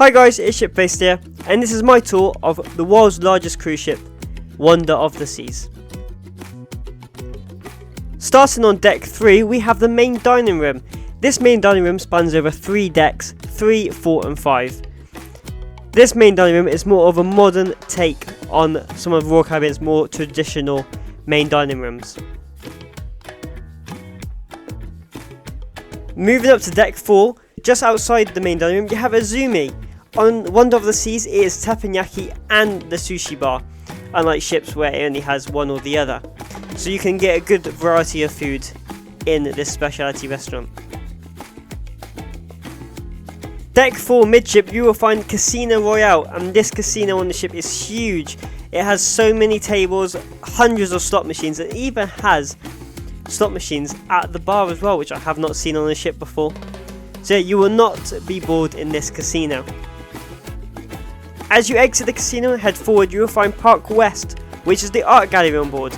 Hi guys, it's Shipface here, and this is my tour of the world's largest cruise ship, Wonder of the Seas. Starting on deck 3, we have the main dining room. This main dining room spans over 3 decks, 3, 4 and 5. This main dining room is more of a modern take on some of Royal Caribbean's more traditional main dining rooms. Moving up to deck 4, just outside the main dining room, you have a Zumi. On Wonder of the Seas, it is teppanyaki and the sushi bar, unlike ships where it only has one or the other. So you can get a good variety of food in this specialty restaurant. Deck 4 Midship, you will find Casino Royale, and this casino on the ship is huge. It has so many tables, hundreds of slot machines, and even has slot machines at the bar as well, which I have not seen on the ship before. So you will not be bored in this casino. As you exit the casino and head forward, you will find Park West, which is the art gallery on board.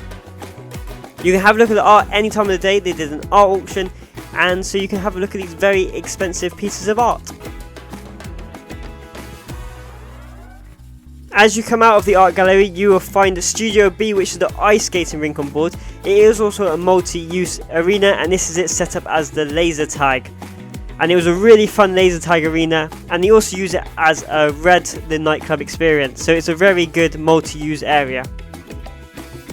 You can have a look at the art any time of the day. They did an art auction, and so you can have a look at these very expensive pieces of art. As you come out of the art gallery, you will find Studio B, which is the ice skating rink on board. It is also a multi-use arena, and this is it set up as the laser tag. And it was a really fun laser tag arena, and they also use it as a Red the nightclub experience, so it's a very good multi-use area.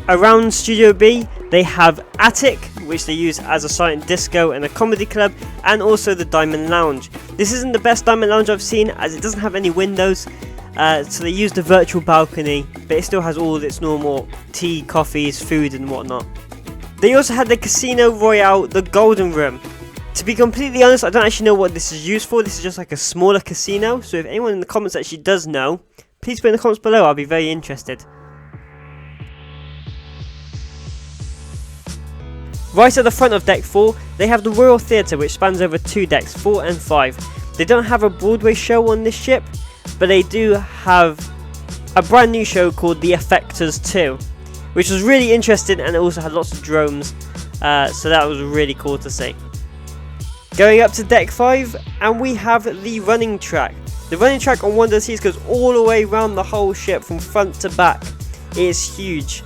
Around Studio B they have Attic, which they use as a silent disco and a comedy club, and also the Diamond Lounge. This isn't the best Diamond Lounge I've seen, as it doesn't have any windows, so they use the virtual balcony, but it still has all of its normal tea, coffees, food and whatnot. They also had the Casino Royale, the Golden Room. To be completely honest, I don't actually know what this is used for. This is just like a smaller casino, so if anyone in the comments actually does know, please put in the comments below, I'll be very interested. Right at the front of deck 4, they have the Royal Theatre, which spans over 2 decks, 4 and 5. They don't have a Broadway show on this ship, but they do have a brand new show called The Effectors 2, which was really interesting, and it also had lots of drones, so that was really cool to see. Going up to deck 5, and we have the running track. The running track on Wonder of the Seas goes all the way around the whole ship from front to back. It is huge.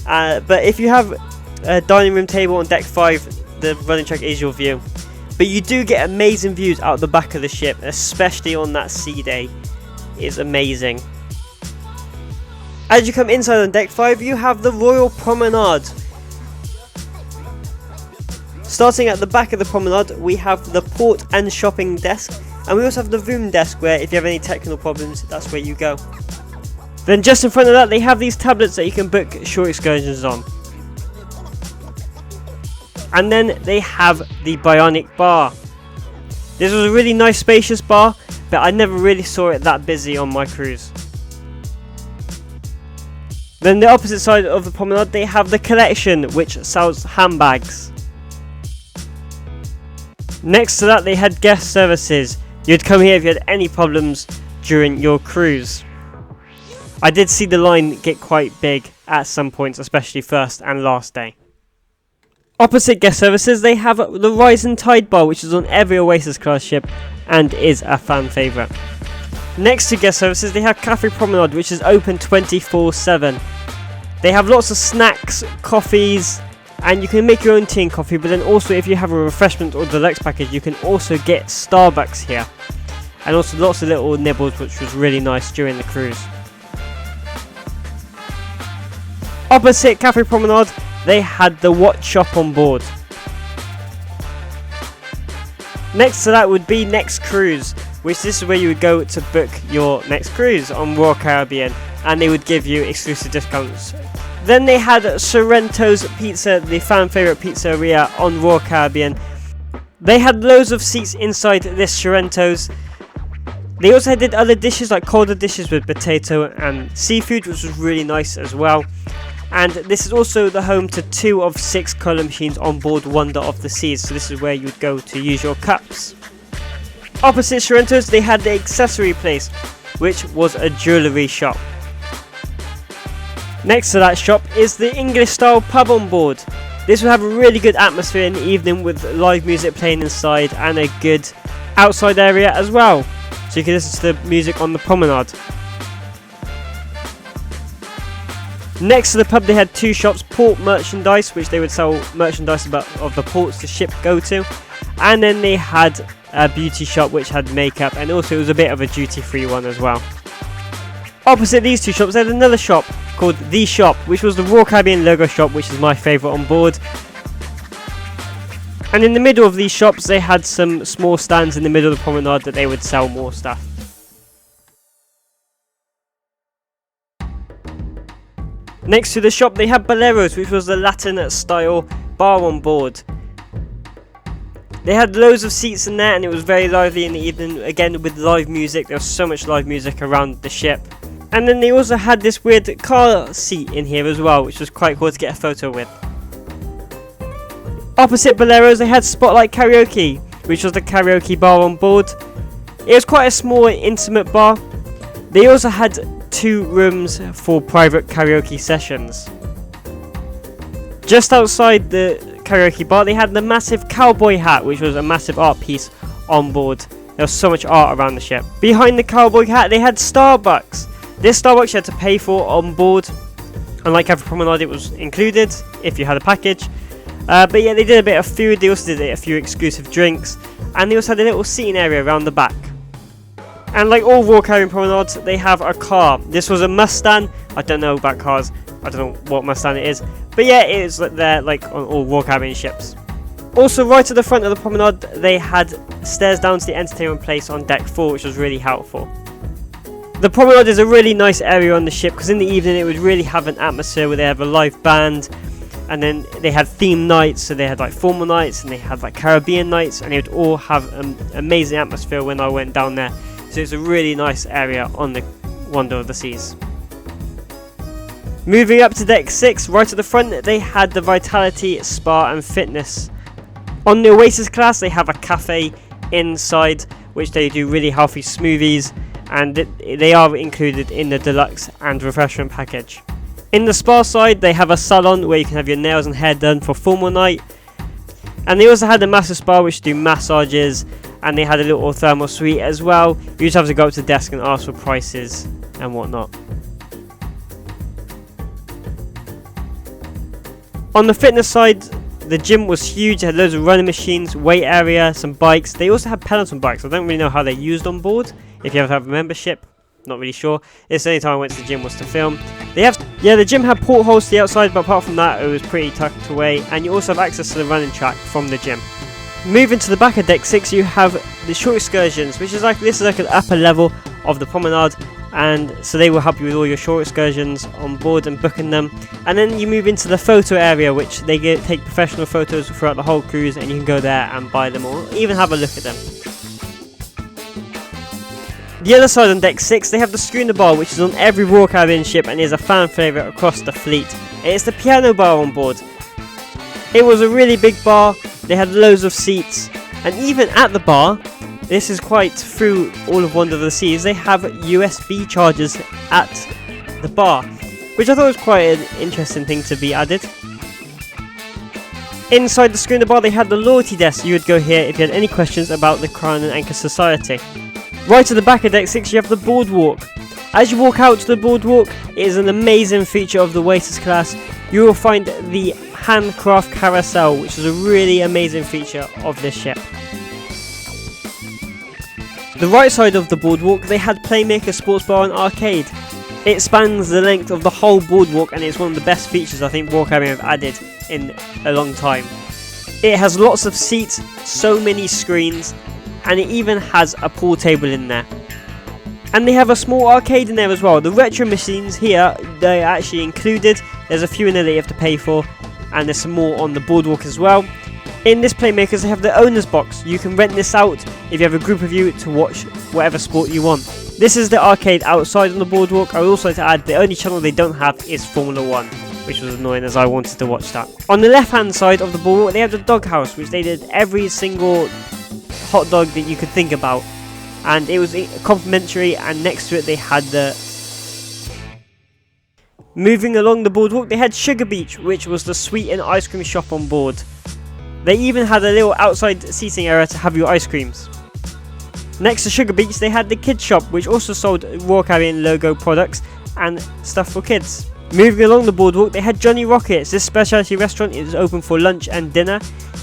But if you have a dining room table on deck 5, the running track is your view. But you do get amazing views out the back of the ship, especially on that sea day. It's amazing. As you come inside on deck 5, you have the Royal Promenade. Starting at the back of the promenade, we have the port and shopping desk, and we also have the room desk where if you have any technical problems, that's where you go. Then just in front of that, they have these tablets that you can book short excursions on. And then they have the Bionic Bar. This was a really nice spacious bar, but I never really saw it that busy on my cruise. Then the opposite side of the promenade, they have the Collection, which sells handbags. Next to that, they had guest services. You'd come here if you had any problems during your cruise. I did see the line get quite big at some points, especially first and last day. Opposite guest services, they have the Rising Tide Bar, which is on every Oasis class ship and is a fan favourite. Next to guest services, they have Cafe Promenade, which is open 24/7. They have lots of snacks, coffees, and you can make your own tea and coffee, but then also if you have a refreshment or deluxe package, you can also get Starbucks here. And also lots of little nibbles, which was really nice during the cruise. Opposite Cafe Promenade, they had the watch shop on board. Next to that would be Next Cruise, which this is where you would go to book your next cruise on Royal Caribbean, and they would give you exclusive discounts. Then they had Sorrento's Pizza, the fan favourite pizzeria on Royal Caribbean. They had loads of seats inside this Sorrento's. They also did other dishes like colder dishes with potato and seafood, which was really nice as well. And this is also the home to 2 of 6 colour machines on board Wonder of the Seas, so this is where you would go to use your cups. Opposite Sorrento's, they had the accessory place, which was a jewellery shop. Next to that shop is the English style pub on board. This will have a really good atmosphere in the evening with live music playing inside and a good outside area as well. So so you can listen to the music on the promenade. Next to the pub they had two shops, port merchandise, which they would sell merchandise of the ports the ship go to, and then they had a beauty shop which had makeup, and also it was a bit of a duty-free one as well. Opposite these two shops they had another shop called The Shop, which was the Royal Caribbean logo shop, which is my favourite on board. And in the middle of these shops they had some small stands in the middle of the promenade that they would sell more stuff. Next to the shop they had Boleros, which was the Latin style bar on board. They had loads of seats in there and it was very lively in the evening, again with live music. There was so much live music around the ship. And then they also had this weird car seat in here as well, which was quite cool to get a photo with. Opposite Boleros they had Spotlight Karaoke, which was the karaoke bar on board. It was quite a small intimate bar. They also had 2 rooms for private karaoke sessions. Just outside the karaoke bar they had the massive cowboy hat, which was a massive art piece on board. There was so much art around the ship. Behind the cowboy hat they had Starbucks. This Starbucks you had to pay for on board. Unlike every promenade it was included if you had a package. But yeah, they did a bit of food, they also did a few exclusive drinks, and they also had a little seating area around the back. And like all Royal Caribbean promenades, they have a car. This was a Mustang. I don't know about cars. I don't know what Mustang it is. But yeah, it is there like on all Royal Caribbean ships. Also, right at the front of the promenade, they had stairs down to the entertainment place on deck 4, which was really helpful. The promenade is a really nice area on the ship because in the evening it would really have an atmosphere where they have a live band. And then they had theme nights, so they had like formal nights and they had like Caribbean nights, and they would all have an amazing atmosphere when I went down there. So it's a really nice area on the Wonder of the Seas. Moving up to deck 6, right at the front they had the Vitality Spa and Fitness. On the Oasis class they have a cafe inside which they do really healthy smoothies, and they are included in the deluxe and refreshment package. In the spa side they have a salon where you can have your nails and hair done for formal night, and they also had a massive spa which do massages, and they had a little thermal suite as well. You just have to go up to the desk and ask for prices and whatnot. On the fitness side the gym was huge. It had loads of running machines, weight area, some bikes. They also had Peloton bikes. I don't really know how they're used on board. If you ever have a membership, not really sure. It's the only time I went to the gym was to film. The gym had portholes to the outside, but apart from that it was pretty tucked away, and you also have access to the running track from the gym. Moving to the back of deck 6 you have the short excursions, which is like an upper level of the promenade, and so they will help you with all your short excursions on board and booking them. And then you move into the photo area, which they take professional photos throughout the whole cruise, and you can go there and buy them or even have a look at them. The other side on deck 6 they have the schooner bar, which is on every Royal Caribbean ship and is a fan favourite across the fleet. It's the piano bar on board. It was a really big bar, they had loads of seats, and even at the bar, this is quite through all of Wonder of the Seas, they have USB chargers at the bar, which I thought was quite an interesting thing to be added. Inside the schooner bar they had the loyalty desk. You would go here if you had any questions about the Crown and Anchor Society. Right at the back of deck 6 you have the Boardwalk. As you walk out to the Boardwalk, it is an amazing feature of the Oasis class. You will find the handcraft carousel, which is a really amazing feature of this ship. The right side of the Boardwalk they had Playmaker, Sports Bar and Arcade. It spans the length of the whole Boardwalk and it's one of the best features I think Royal Caribbean have added in a long time. It has lots of seats, so many screens, and it even has a pool table in there. And they have a small arcade in there as well. The retro machines here, they're actually included. There's a few in there that you have to pay for, and there's some more on the Boardwalk as well. In this Playmakers they have the owner's box. You can rent this out if you have a group of you to watch whatever sport you want. This is the arcade outside on the Boardwalk. I would also like to add the only channel they don't have is Formula 1, which was annoying as I wanted to watch that. On the left hand side of the Boardwalk they have the doghouse, which they did every single hot dog that you could think about, and it was complimentary, and next to it they had the... Moving along the Boardwalk they had Sugar Beach, which was the sweet and ice cream shop on board. They even had a little outside seating area to have your ice creams. Next to Sugar Beach, they had the kids shop, which also sold Royal Caribbean logo products and stuff for kids. Moving along the boardwalk, they had Johnny Rockets. This specialty restaurant is open for lunch and dinner,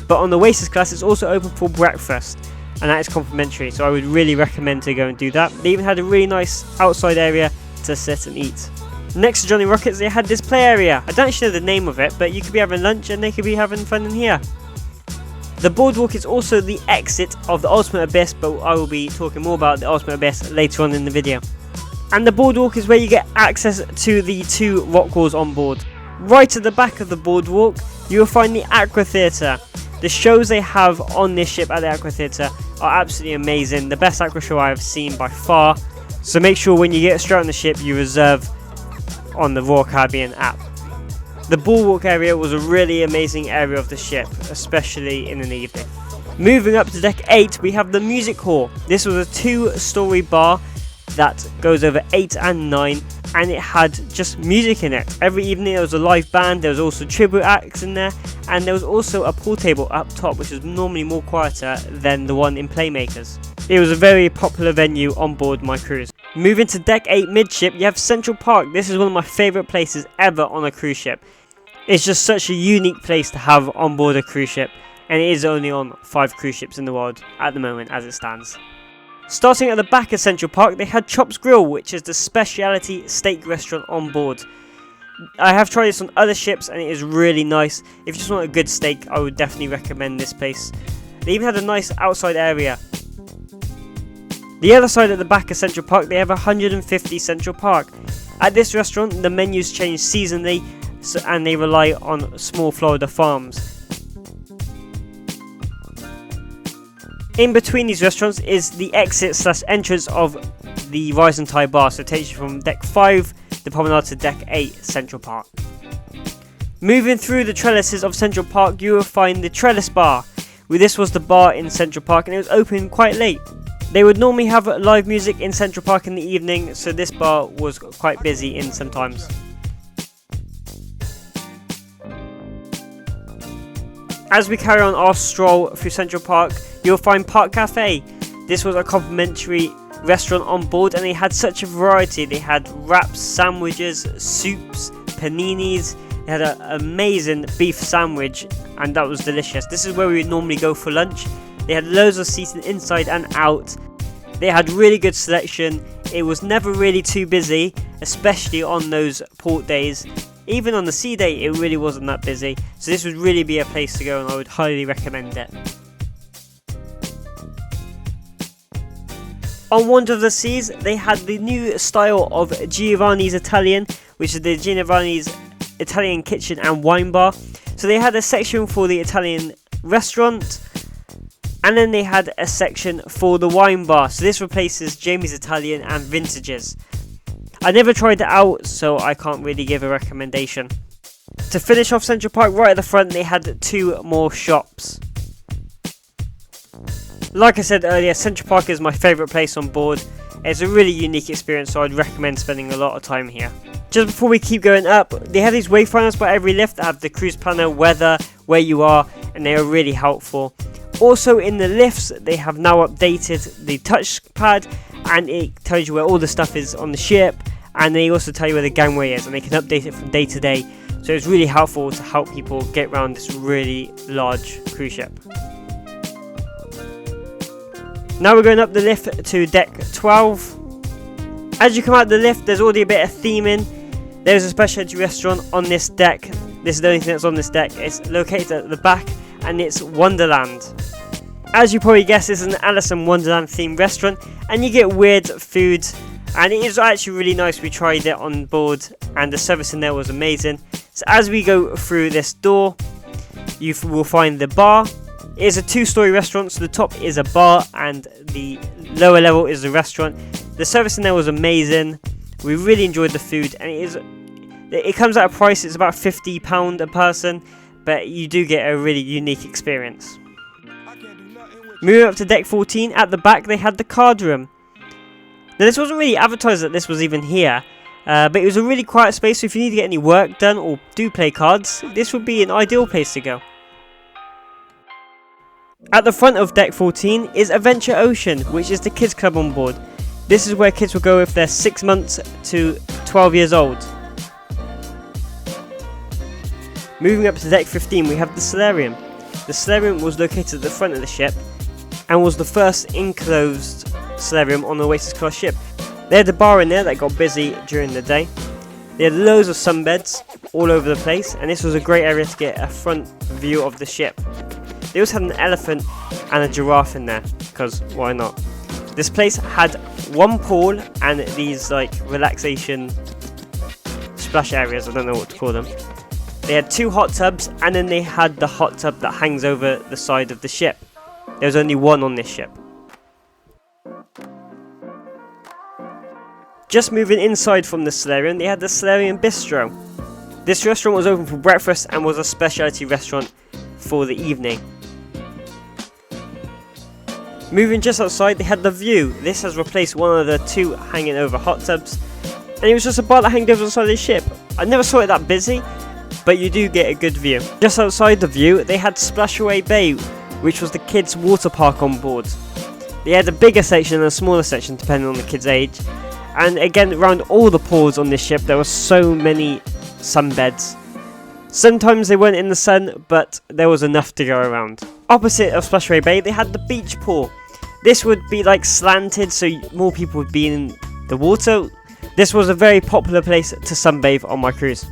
but on the Oasis class it's also open for breakfast, and that is complimentary, so I would really recommend to go and do that. They even had a really nice outside area to sit and eat. Next to Johnny Rockets, they had this play area. I don't actually know the name of it, but you could be having lunch and they could be having fun in here. The boardwalk is also the exit of the Ultimate Abyss, but I will be talking more about the Ultimate Abyss later on in the video. And the boardwalk is where you get access to the 2 rock walls on board. Right at the back of the boardwalk, you will find the Aqua Theatre. The shows they have on this ship at the Aqua Theatre are absolutely amazing. The best aqua show I have seen by far. So make sure when you get straight on the ship, you reserve on the Royal Caribbean app. The boardwalk area was a really amazing area of the ship, especially in the evening. Moving up to deck 8, we have the music hall. This was a 2-story bar that goes over 8 and 9, and it had just music in it. Every evening there was a live band, there was also tribute acts in there, and there was also a pool table up top, which was normally more quieter than the one in Playmakers. It was a very popular venue on board my cruise. Moving to deck 8 midship, you have Central Park. This is one of my favourite places ever on a cruise ship. It's just such a unique place to have on board a cruise ship, and it is only on 5 cruise ships in the world at the moment as it stands. Starting at the back of Central Park, they had Chops Grill, which is the specialty steak restaurant on board. I have tried this on other ships and it is really nice. If you just want a good steak, I would definitely recommend this place. They even had a nice outside area. The other side at the back of Central Park, they have 150 Central Park. At this restaurant, the menus change seasonally, and they rely on small Florida farms. In between these restaurants is the exit/entrance of the Rise and Tide Bar, so it takes you from deck 5, the Promenade, to deck 8, Central Park. Moving through the trellises of Central Park, you will find the Trellis Bar. This was the bar in Central Park and it was open quite late. They would normally have live music in Central Park in the evening, so this bar was quite busy in sometimes. As we carry on our stroll through Central Park, you'll find Park Cafe. This was a complimentary restaurant on board and they had such a variety. They had wraps, sandwiches, soups, paninis. They had an amazing beef sandwich and that was delicious. This is where we would normally go for lunch. They had loads of seating inside and out. They had really good selection. It was never really too busy, especially on those port days. Even on the sea day, it really wasn't that busy. So this would really be a place to go and I would highly recommend it. On Wonder of the Seas, they had the new style of Giovanni's Italian, which is the Giovanni's Italian kitchen and wine bar. So they had a section for the Italian restaurant, and then they had a section for the wine bar. So this replaces Jamie's Italian and Vintages. I never tried it out, so I can't really give a recommendation. To finish off Central Park, right at the front, they had 2 more shops. Like I said earlier, Central Park is my favourite place on board. It's a really unique experience, so I'd recommend spending a lot of time here. Just before we keep going up, they have these wayfinders by every lift that have the cruise planner, weather, where you are, and they are really helpful. Also in the lifts, they have now updated the touchpad, and it tells you where all the stuff is on the ship, and they also tell you where the gangway is, and they can update it from day to day. So it's really helpful to help people get around this really large cruise ship. Now we're going up the lift to deck 12. As you come out the lift, there's already a bit of theming. There's a specialty restaurant on this deck. This is the only thing that's on this deck. It's located at the back and it's Wonderland. As you probably guessed, this is an Alice in Wonderland themed restaurant and you get weird food, and it is actually really nice. We tried it on board and the service in there was amazing. So as we go through this door, you will find the bar. It is a 2-story restaurant, so the top is a bar and the lower level is the restaurant. The service in there was amazing. We really enjoyed the food, and it comes at a price. It's about £50 a person, but you do get a really unique experience. Moving up to deck 14, at the back they had the card room. Now this wasn't really advertised that this was even here, but it was a really quiet space, so if you need to get any work done or do play cards, this would be an ideal place to go. At the front of deck 14 is Adventure Ocean, which is the kids club on board. This is where kids will go if they're 6 months to 12 years old. Moving up to deck 15 we have the Solarium. The Solarium was located at the front of the ship and was the first enclosed Solarium on the Oasis class ship. They had a bar in there that got busy during the day. They had loads of sunbeds all over the place, and this was a great area to get a front view of the ship. They also had an elephant and a giraffe in there, because why not? This place had one pool and these like relaxation splash areas, I don't know what to call them. They had 2 hot tubs, and then they had the hot tub that hangs over the side of the ship. There was only one on this ship. Just moving inside from the Solarium, they had the Solarium Bistro. This restaurant was open for breakfast and was a specialty restaurant for the evening. Moving just outside, they had the View. This has replaced one of the 2 hanging over hot tubs, and it was just a bar that hanged over the side of the ship. I never saw it that busy, but you do get a good view. Just outside the View, they had Splashaway Bay, which was the kids' water park on board. They had a bigger section and a smaller section depending on the kids' age. And again, around all the pools on this ship, there were so many sunbeds. Sometimes they weren't in the sun, but there was enough to go around. Opposite of Splashaway Bay, they had the beach pool. This would be like slanted, so more people would be in the water. This was a very popular place to sunbathe on my cruise.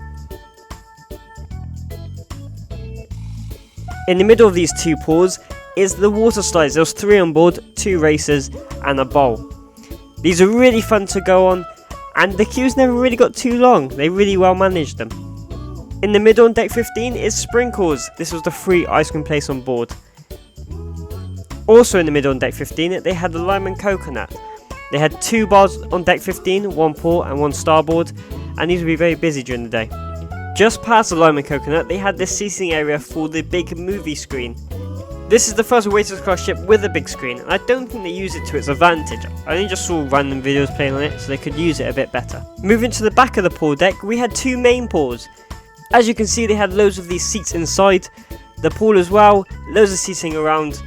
In the middle of these 2 pools is the water slides. There was 3 on board, 2 racers and a bowl. These are really fun to go on, and the queues never really got too long. They really well managed them. In the middle on deck 15 is Sprinkles. This was the free ice cream place on board. Also in the middle on deck 15 they had the Lime and Coconut. They had 2 bars on deck 15, 1 port and 1 starboard, and these would be very busy during the day. Just past the Lime and Coconut they had this seating area for the big movie screen. This is the first Oasis class ship with a big screen, and I don't think they use it to its advantage. I only just saw random videos playing on it, so they could use it a bit better. Moving to the back of the pool deck, we had 2 main pools. As you can see, they had loads of these seats inside the pool as well, loads of seating around.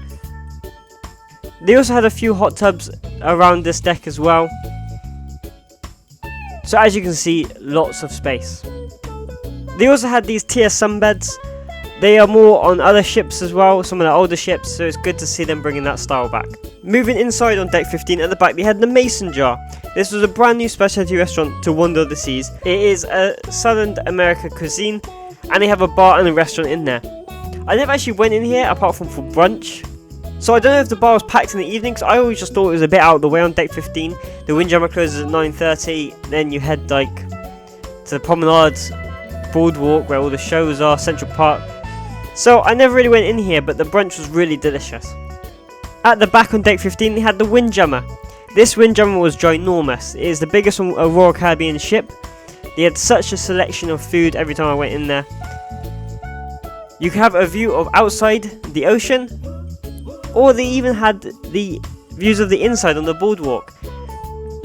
They also had a few hot tubs around this deck as well. So as you can see, lots of space. They also had these tier sunbeds. They are more on other ships as well, some of the older ships, so it's good to see them bringing that style back. Moving inside on deck 15 at the back, they had the Mason Jar. This was a brand new specialty restaurant to wander the seas. It is a Southern America cuisine, and they have a bar and a restaurant in there. I never actually went in here apart from for brunch, so I don't know if the bar was packed in the evening, because I always just thought it was a bit out of the way on deck 15. The Windjammer closes at 9:30, then you head like to the Promenade, Boardwalk where all the shows are, Central Park. So I never really went in here, but the brunch was really delicious. At the back on deck 15 they had the Windjammer. This Windjammer was ginormous. It is the biggest on a Royal Caribbean ship. They had such a selection of food every time I went in there. You could have a view of outside the ocean, or they even had the views of the inside on the boardwalk.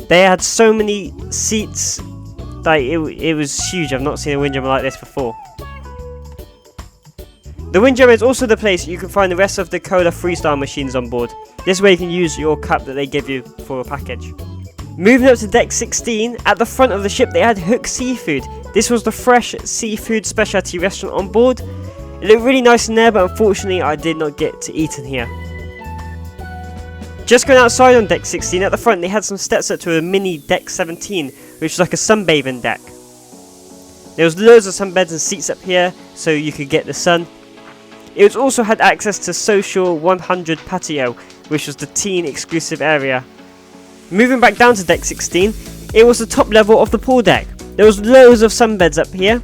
They had so many seats, like it was huge. I've not seen a Windjammer like this before. The Windjammer is also the place you can find the rest of the Cola Freestyle machines on board. This way you can use your cup that they give you for a package. Moving up to deck 16, at the front of the ship they had Hook Seafood. This was the fresh seafood specialty restaurant on board. It looked really nice in there, but unfortunately I did not get to eat in here. Just going outside on deck 16, at the front they had some steps up to a mini deck 17, which was like a sunbathing deck. There was loads of sunbeds and seats up here, so you could get the sun. It also had access to Social 100 Patio, which was the teen exclusive area. Moving back down to deck 16, it was the top level of the pool deck. There was loads of sunbeds up here.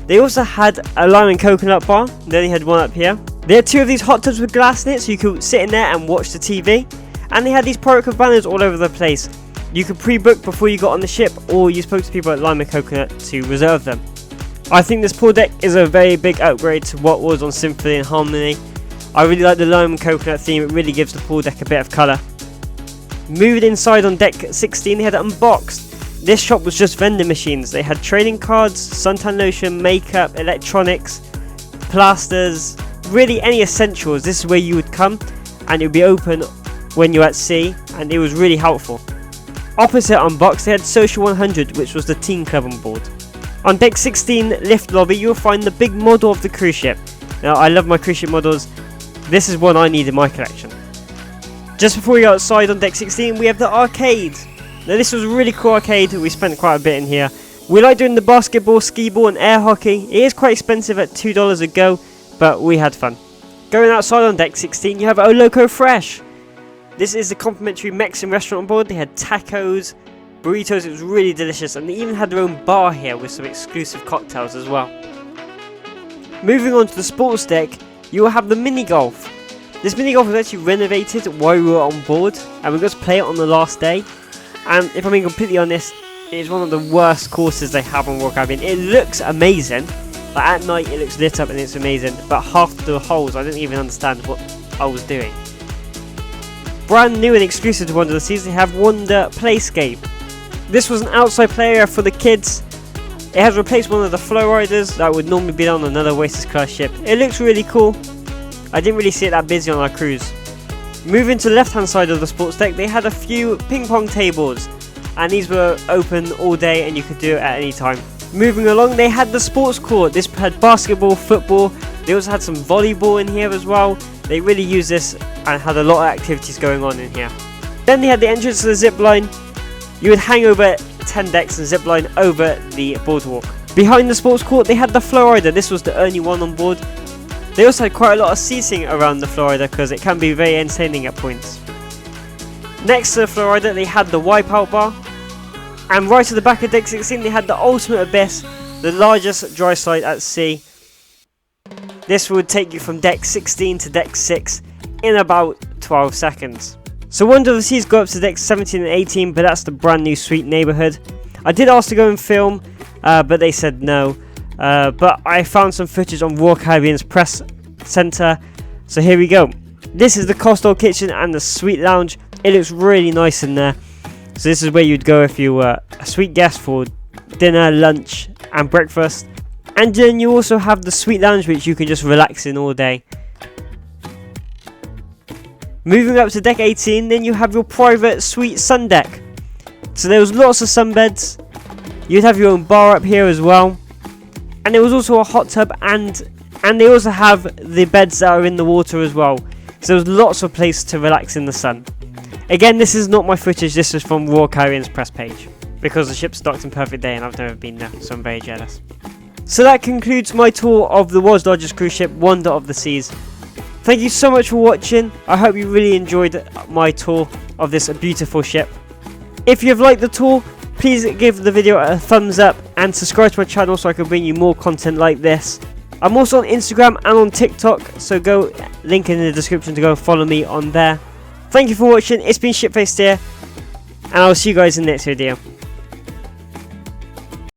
They also had a lime and coconut bar. They only had one up here. They had 2 of these hot tubs with glass in it, so you could sit in there and watch the TV. And they had these product cabanas all over the place. You could pre-book before you got on the ship, or you spoke to people at Lime and Coconut to reserve them. I think this pool deck is a very big upgrade to what was on Symphony and Harmony. I really like the Lime and Coconut theme. It really gives the pool deck a bit of colour. Moving inside on deck 16, they had it unboxed. This shop was just vending machines. They had trading cards, suntan lotion, makeup, electronics, plasters, really any essentials, this is where you would come, and it would be open when you're at sea, and it was really helpful. Opposite on box, they had Social 100, which was the teen club on board. On deck 16 lift lobby, you'll find the big model of the cruise ship. Now, I love my cruise ship models. This is one I need in my collection. Just before we go outside on deck 16, we have the arcade. Now, this was a really cool arcade. We spent quite a bit in here. We like doing the basketball, skee ball and air hockey. It is quite expensive at $2 a go, but we had fun. Going outside on deck 16, you have O Loco Fresh. This is the complimentary Mexican restaurant on board. They had tacos, burritos, it was really delicious, and they even had their own bar here with some exclusive cocktails as well. Moving on to the sports deck, you will have the mini golf. This mini golf was actually renovated while we were on board, and we got to play it on the last day. And if I'm being completely honest, it is one of the worst courses they have on Royal Caribbean. It looks amazing, like at night it looks lit up and it's amazing, but half the holes I didn't even understand what I was doing. Brand new and exclusive to Wonder of the Seas, they have Wonder Playscape. This was an outside play area for the kids. It has replaced one of the flow riders that would normally be on another Oasis class ship. It looks really cool. I didn't really see it that busy on our cruise. Moving to the left hand side of the sports deck, they had a few ping pong tables, and these were open all day and you could do it at any time. Moving along, they had the sports court. This had basketball, football. They also had some volleyball in here as well. They really used this and had a lot of activities going on in here. Then they had the entrance to the zip line. You would hang over 10 decks and zip line over the boardwalk. Behind the sports court, they had the flow rider. This was the only one on board. They also had quite a lot of seating around the flow rider because it can be very entertaining at points. Next to the flow rider, they had the wipeout bar. And right at the back of deck 16, they had the ultimate abyss, the largest dry slide at sea. This would take you from deck 16 to deck 6 in about 12 seconds. So Wonder of the Seas go up to decks 17 and 18, but that's the brand new suite neighbourhood. I did ask to go and film, but they said no. But I found some footage on Royal Caribbean's press centre, so here we go. This is the Coastal Kitchen and the suite lounge. It looks really nice in there. So this is where you'd go if you were a suite guest for dinner, lunch and breakfast. And then you also have the suite lounge, which you can just relax in all day. Moving up to deck 18, then you have your private suite sun deck. So there was lots of sunbeds. You'd have your own bar up here as well. And there was also a hot tub, and they also have the beds that are in the water as well. So there was lots of place to relax in the sun. Again, this is not my footage, this is from Royal Caribbean's press page, because the ship's docked in perfect day and I've never been there, so I'm very jealous. So that concludes my tour of the world's largest cruise ship, Wonder of the Seas. Thank you so much for watching. I hope you really enjoyed my tour of this beautiful ship. If you've liked the tour, please give the video a thumbs up and subscribe to my channel so I can bring you more content like this. I'm also on Instagram and on TikTok, so go, link in the description to go and follow me on there. Thank you for watching. It's been Shipfaced here, and I'll see you guys in the next video.